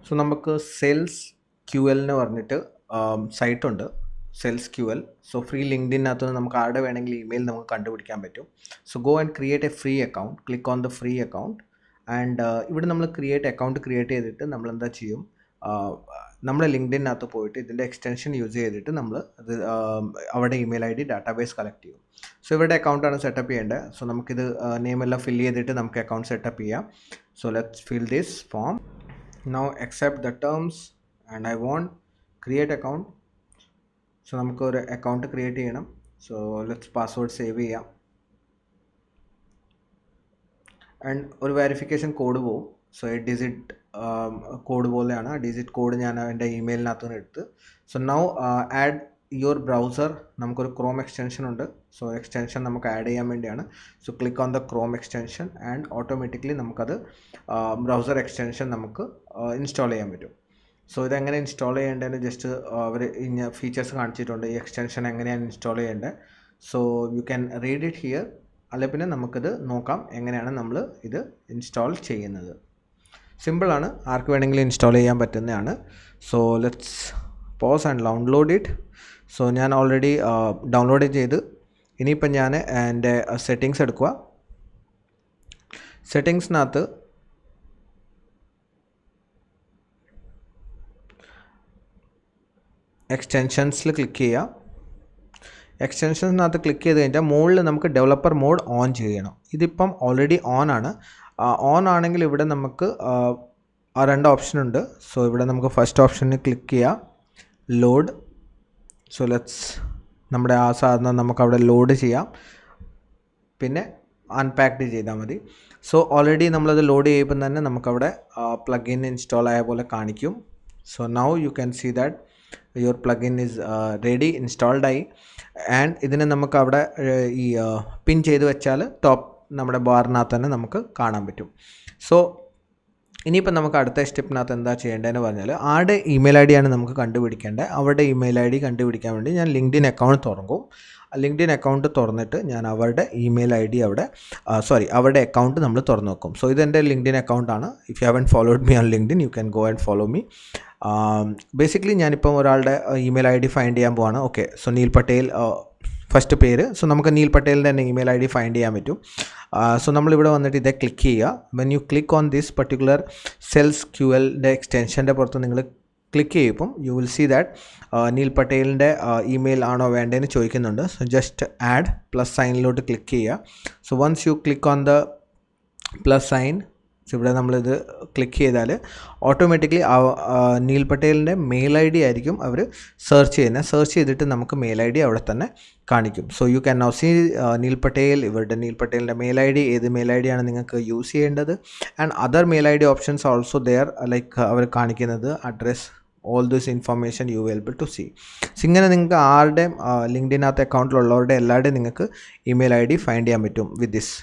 So നമുക്ക് sales QL എന്ന് പറഞ്ഞിട്ട് സൈറ്റ് ഉണ്ട്, സെയിൽസ് QL. സോ ഫ്രീ ലിങ്ക്ഡിനകത്ത് നമുക്ക് ആരുടെ വേണമെങ്കിൽ ഇമെയിൽ നമുക്ക് കണ്ടുപിടിക്കാൻ പറ്റും. So go and create A free account, click on the free account and ഇവിടെ നമ്മൾ അക്കൗണ്ട് ക്രിയേറ്റ് ചെയ്തിട്ട് നമ്മൾ എന്താ ചെയ്യും, നമ്മുടെ ലിങ്ക്ഡിനകത്ത് പോയിട്ട് ഇതിൻ്റെ എക്സ്റ്റൻഷൻ യൂസ് ചെയ്തിട്ട് നമ്മൾ അത് അവിടെ ഇമെയിൽ ID ഡാറ്റാബേസ് കളക്ട് ചെയ്യും. സോ ഇവിടെ അക്കൗണ്ടാണ് സെറ്റപ്പ് ചെയ്യേണ്ടത്. സോ നമുക്കിത് നെയിമെല്ലാം ഫില്ല് ചെയ്തിട്ട് നമുക്ക് അക്കൗണ്ട് സെറ്റപ്പ് ചെയ്യാം. So let's fill this form. Now accept the terms and I want create account. So നമുക്ക് ഒരു അക്കൗണ്ട് ക്രിയേറ്റ് ചെയ്യണം. സോ ലെറ്റ്സ് പാസ്വേഡ് സേവ് ചെയ്യാം ആൻഡ് ഒരു വെരിഫിക്കേഷൻ കോഡ് പോവും. സോ 8 ഡിജിറ്റ് കോഡ് പോലെയാണ്. ഡിജിറ്റ് കോഡ് ഞാൻ എൻ്റെ ഇമെയിലിനകത്ത് നിന്ന് എടുത്ത്. So now add your browser. നമുക്കൊരു ക്രോം എക്സ്റ്റൻഷൻ ഉണ്ട്. സോ എക്സ്റ്റൻഷൻ നമുക്ക് ആഡ് ചെയ്യാൻ വേണ്ടിയാണ്. So click on the Chrome extension and automatically നമുക്കത് ബ്രൗസർ എക്സ്റ്റൻഷൻ നമുക്ക് ഇൻസ്റ്റാൾ ചെയ്യാൻ പറ്റും. സോ ഇതെങ്ങനെ ഇൻസ്റ്റാൾ ചെയ്യേണ്ടതെന്ന് ജസ്റ്റ് അവർ ഇന്ന ഫീച്ചേഴ്സ് കാണിച്ചിട്ടുണ്ട്. ഈ എക്സ്റ്റൻഷൻ എങ്ങനെയാണ് ഇൻസ്റ്റാൾ ചെയ്യേണ്ടത്. So you can read it here. അല്ലെ പിന്നെ നമുക്കിത് നോക്കാം എങ്ങനെയാണ് നമ്മൾ ഇത് ഇൻസ്റ്റാൾ ചെയ്യുന്നത്. സിമ്പിളാണ്, ആർക്ക് വേണമെങ്കിലും ഇൻസ്റ്റാൾ ചെയ്യാൻ പറ്റുന്നതാണ്. So let's pause and download it. So ഞാൻ ഓൾറെഡി ഡൗൺലോഡ് ചെയ്ത് ഇനിയിപ്പം ഞാൻ എൻ്റെ സെറ്റിങ്സ് എടുക്കുക. സെറ്റിങ്സിനകത്ത് എക്സ്റ്റൻഷൻസിൽ ക്ലിക്ക് ചെയ്യുക. എക്സ്റ്റൻഷൻസിനകത്ത് ക്ലിക്ക് ചെയ്ത് കഴിഞ്ഞാൽ മുകളിൽ നമുക്ക് ഡെവലപ്പർ മോഡ് ഓൺ ചെയ്യണം. ഇതിപ്പം ഓൾറെഡി ഓൺ ആണ്. ഓൺ ആണെങ്കിൽ ഇവിടെ നമുക്ക് രണ്ട് ഓപ്ഷൻ ഉണ്ട്. സോ ഇവിടെ നമുക്ക് ഫസ്റ്റ് ഓപ്ഷനിൽ ക്ലിക്ക് ചെയ്യാം, ലോഡ്. സോ ലെറ്റ്സ് നമ്മുടെ ആ സാധനം നമുക്കവിടെ ലോഡ് ചെയ്യാം, പിന്നെ അൺപാക്ഡ് ചെയ്താൽ മതി. സോ ഓൾറെഡി നമ്മളത് ലോഡ് ചെയ്യുമ്പോൾ തന്നെ നമുക്കവിടെ പ്ലഗിൻ ഇൻസ്റ്റാൾ ആയ പോലെ കാണിക്കും. So now you can see that your plugin is ready, installed ആയി. ആൻഡ് ഇതിനെ നമുക്ക് അവിടെ ഈ പിൻ ചെയ്ത് വെച്ചാൽ ടോപ്പ് നമ്മുടെ ബാറിനകത്ത് തന്നെ നമുക്ക് കാണാൻ പറ്റും. സോ ഇനിയിപ്പോൾ നമുക്ക് അടുത്ത സ്റ്റെപ്പിനകത്ത് എന്താ ചെയ്യേണ്ടതെന്ന് പറഞ്ഞാൽ ആരുടെ ഇമെയിൽ ID ആണ് നമുക്ക് കണ്ടുപിടിക്കേണ്ടത്. അവരുടെ ഇമെയിൽ ID കണ്ടുപിടിക്കാൻ വേണ്ടി ഞാൻ ലിങ്ക്ഡിൻ അക്കൗണ്ട് തുറക്കും. ലിങ്ക്ഡിൻ അക്കൗണ്ട് തുറന്നിട്ട് ഞാൻ അവരുടെ ഇമെയിൽ ID അവരുടെ അക്കൗണ്ട് നമ്മൾ തുറന്നു വെക്കും. സോ ഇതെൻ്റെ ലിങ്ക്ഡിൻ അക്കൗണ്ടാണ്. If you haven't followed me on LinkedIn you can go and follow me. Basically ഞാനിപ്പം ഒരാളുടെ ഇമെയിൽ ID ഫൈൻഡ് ചെയ്യാൻ പോവാണ്. Okay, so Neil Patel first പേര്. സോ നമുക്ക് നീൽ പട്ടേലിൻ്റെ തന്നെ ഇമെയിൽ ID ഫൈൻഡ് ചെയ്യാൻ പറ്റും. സോ നമ്മളിവിടെ വന്നിട്ട് ഇതേ ക്ലിക്ക് ചെയ്യുക. When you click on this particular sales QLൻ്റെ എക്സ്റ്റൻഷൻ്റെ പുറത്ത് നിങ്ങൾ ക്ലിക്ക് ചെയ്യുമ്പം you will see that Neil പട്ടേലിൻ്റെ ഇമെയിൽ ആണോ വേണ്ടതെന്ന് ചോദിക്കുന്നുണ്ട്. സോ ജസ്റ്റ് ആഡ് പ്ലസ് സൈനിലോട്ട് ക്ലിക്ക് ചെയ്യുക. So once you click on the plus sign, so ഇവിടെ നമ്മളിത് ക്ലിക്ക് ചെയ്താൽ ഓട്ടോമാറ്റിക്കലി നീൽ പട്ടേലിൻ്റെ മെയിൽ ID ആയിരിക്കും അവർ സെർച്ച് ചെയ്യുന്നത്. സെർച്ച് ചെയ്തിട്ട് നമുക്ക് മെയിൽ ID അവിടെ തന്നെ കാണിക്കും. So you can now see Neil Patel. ഇവരുടെ നീൽ പട്ടേലിൻ്റെ മെയിൽ ID, ഏത് മെയിൽ ID ആണ് നിങ്ങൾക്ക് യൂസ് ചെയ്യേണ്ടത്. And other mail ID options also there, like അവർ കാണിക്കുന്നത് address, all this information you will be able to see. So ഇങ്ങനെ നിങ്ങൾക്ക് ആരുടെയും ലിങ്ക്ഡിനകത്ത് അക്കൗണ്ടിലുള്ളവരുടെ എല്ലാവരുടെയും നിങ്ങൾക്ക് ഇമെയിൽ ID ഫൈൻഡ് ചെയ്യാൻ പറ്റും വിത്ത് ദിസ്.